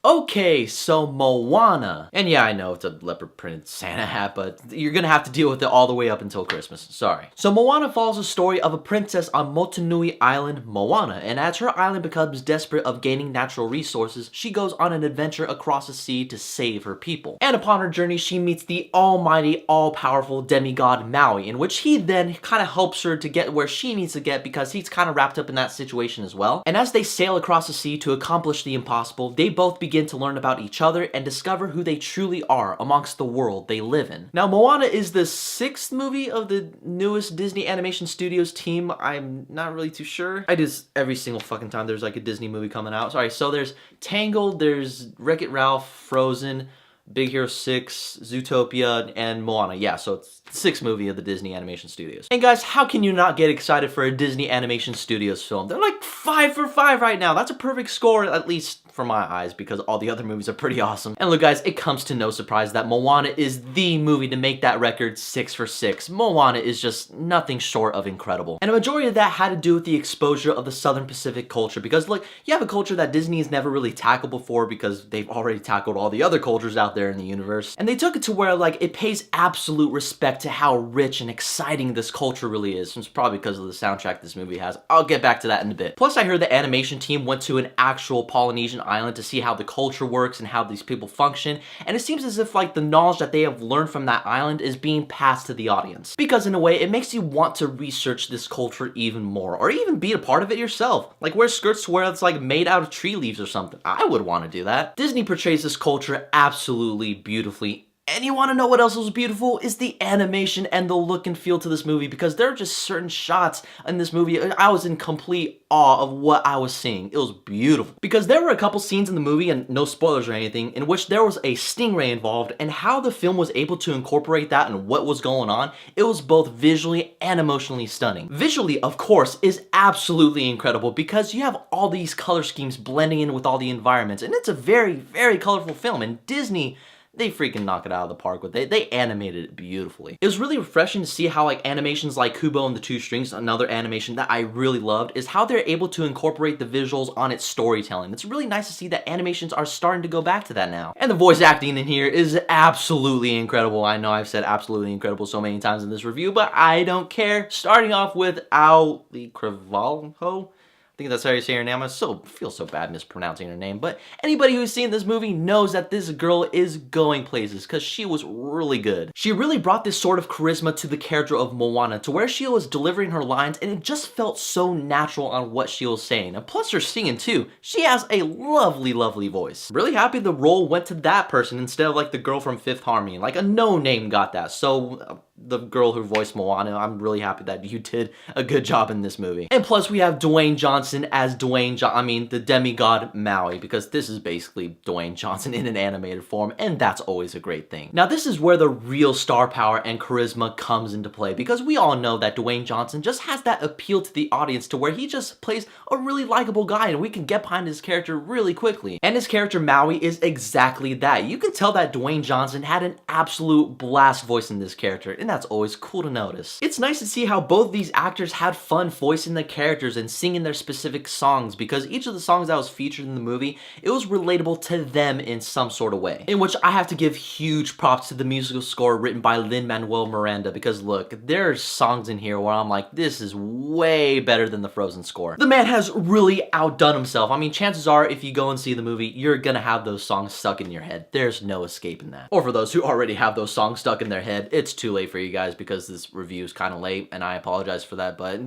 Okay, so Moana. And yeah, I know it's a leopard printed Santa hat, but you're gonna have to deal with it all the way up until Christmas. Sorry. So Moana follows the story of a princess on Motunui Island, Moana, and as her island becomes desperate of gaining natural resources, she goes on an adventure across the sea to save her people. And upon her journey, she meets the almighty, all-powerful demigod Maui, in which he then kind of helps her to get where she needs to get because he's kind of wrapped up in that situation as well. And as they sail across the sea to accomplish the impossible, they both begin to learn about each other and discover who they truly are amongst the world they live in. Now, Moana is the 6th movie of the newest Disney Animation Studios team. I'm not really too sure. I just, every single fucking time there's like a Disney movie coming out. Sorry, so there's Tangled, there's Wreck-It Ralph, Frozen, Big Hero 6, Zootopia, and Moana. Yeah, so it's the 6th movie of the Disney Animation Studios. And guys, how can you not get excited for a Disney Animation Studios film? They're like 5 for 5 right now. That's a perfect score, at least for my eyes, because all the other movies are pretty awesome. And look guys, it comes to no surprise that Moana is the movie to make that record 6 for 6. Moana is just nothing short of incredible. And a majority of that had to do with the exposure of the Southern Pacific culture, because look, you have a culture that Disney has never really tackled before because they've already tackled all the other cultures out there in the universe. And they took it to where like it pays absolute respect to how rich and exciting this culture really is. It's probably because of the soundtrack this movie has. I'll get back to that in a bit. Plus I heard the animation team went to an actual Polynesian island to see how the culture works and how these people function, and it seems as if like the knowledge that they have learned from that island is being passed to the audience, because in a way it makes you want to research this culture even more, or even be a part of it yourself. Like wear skirts where it's like made out of tree leaves or something. I would want to do that. Disney portrays this culture absolutely beautifully. And you want to know what else was beautiful? Is the animation and the look and feel to this movie, because there are just certain shots in this movie, I was in complete awe of what I was seeing. It was beautiful. Because there were a couple scenes in the movie, and no spoilers or anything, in which there was a stingray involved, and how the film was able to incorporate that and what was going on, it was both visually and emotionally stunning. Visually, of course, is absolutely incredible because you have all these color schemes blending in with all the environments, and it's a very, very colorful film, and Disney, they freaking knock it out of the park with it. They animated it beautifully. It was really refreshing to see how like animations like Kubo and the Two Strings, another animation that I really loved, is how they're able to incorporate the visuals on its storytelling. It's really nice to see that animations are starting to go back to that now. And the voice acting in here is absolutely incredible. I know I've said absolutely incredible so many times in this review, but I don't care. Starting off with Ali Cravalho. I think that's how you say her name. I feel so bad mispronouncing her name, but anybody who's seen this movie knows that this girl is going places because she was really good. She really brought this sort of charisma to the character of Moana, to where she was delivering her lines and it just felt so natural on what she was saying. And plus her singing too. She has a lovely, lovely voice. Really happy the role went to that person instead of like the girl from Fifth Harmony. Like a no-name got that. So the girl who voiced Moana, I'm really happy that you did a good job in this movie. And plus we have Dwayne Johnson as the demigod Maui, because this is basically Dwayne Johnson in an animated form, and that's always a great thing. Now this is where the real star power and charisma comes into play, because we all know that Dwayne Johnson just has that appeal to the audience to where he just plays a really likable guy and we can get behind his character really quickly. And his character Maui is exactly that. You can tell that Dwayne Johnson had an absolute blast voice in this character, and that's always cool to notice. It's nice to see how both these actors had fun voicing the characters and singing their specific songs, because each of the songs that was featured in the movie, it was relatable to them in some sort of way. In which I have to give huge props to the musical score written by Lin-Manuel Miranda, because look, there's songs in here where I'm like, this is way better than the Frozen score. The man has really outdone himself. I mean, chances are if you go and see the movie, you're gonna have those songs stuck in your head. There's no escaping that. Or for those who already have those songs stuck in their head, it's too late for you guys because this review is kind of late, and I apologize for that, but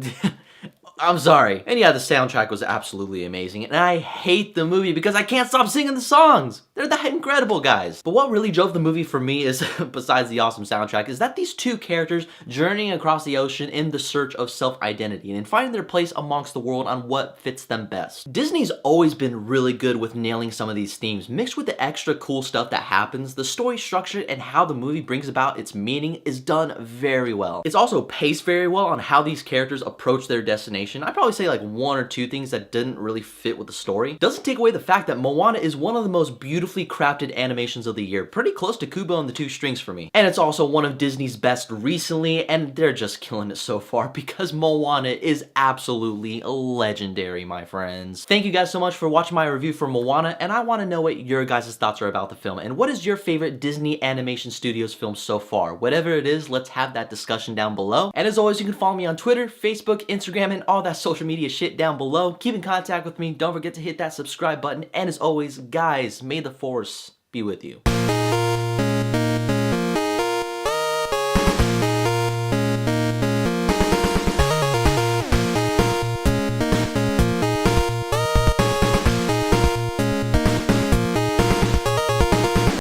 I'm sorry. And yeah, the soundtrack was absolutely amazing, and I hate the movie because I can't stop singing the songs. They're that incredible, guys. But what really drove the movie for me is, besides the awesome soundtrack, is that these two characters journeying across the ocean in the search of self-identity and finding their place amongst the world on what fits them best. Disney's always been really good with nailing some of these themes. Mixed with the extra cool stuff that happens, the story structure and how the movie brings about its meaning is done very well. It's also paced very well on how these characters approach their destination animation, I'd probably say like one or two things that didn't really fit with the story. Doesn't take away the fact that Moana is one of the most beautifully crafted animations of the year, pretty close to Kubo and the Two Strings for me. And it's also one of Disney's best recently, and they're just killing it so far because Moana is absolutely legendary, my friends. Thank you guys so much for watching my review for Moana, and I want to know what your guys' thoughts are about the film, and what is your favorite Disney Animation Studios film so far? Whatever it is, let's have that discussion down below. And as always, you can follow me on Twitter, Facebook, Instagram, and all that social media shit down below. Keep in contact with me. Don't forget to hit that subscribe button. And as always, guys, may the force be with you.